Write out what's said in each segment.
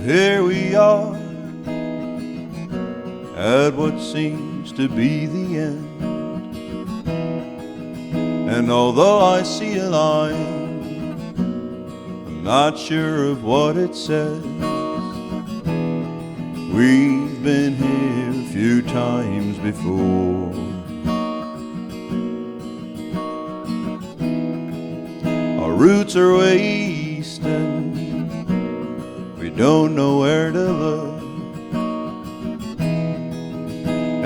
here we are at what seems to be the end. And although I see a line, I'm not sure of what it says. We've been here a few times before. Our roots are wasting, we don't know where to look.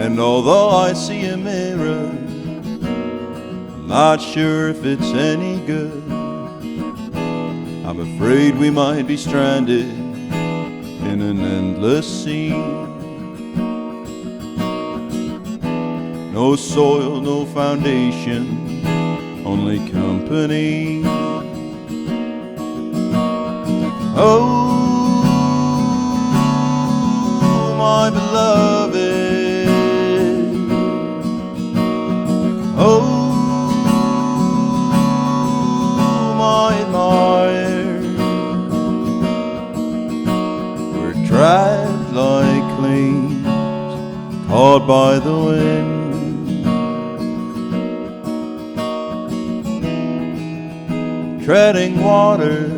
And although I see a mirror, I'm not sure if it's any good. I'm afraid we might be stranded in an endless sea. No soil, no foundation, only company. Oh, my beloved, oh, my admired, we're trapped like claims caught by the wind. Treading water,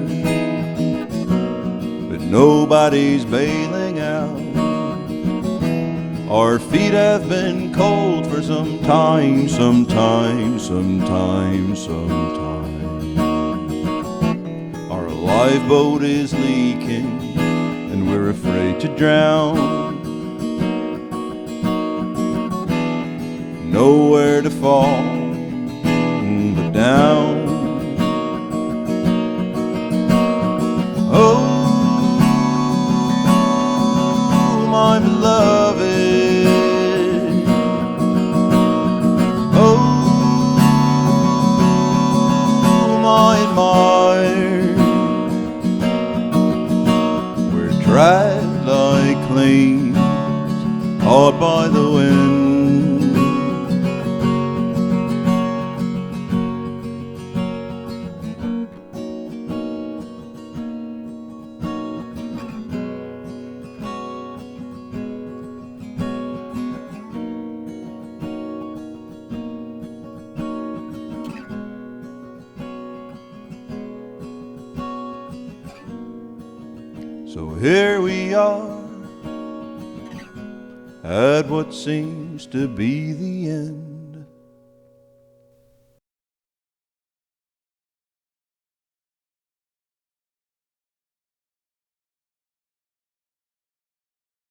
but nobody's bailing out. Our feet have been cold for some time, sometime. Our lifeboat is leaking and we're afraid to drown. Nowhere to fall but down. Oh, my beloved, oh, my admired, we're trapped like claims caught by the wind. So here we are at what seems to be the end.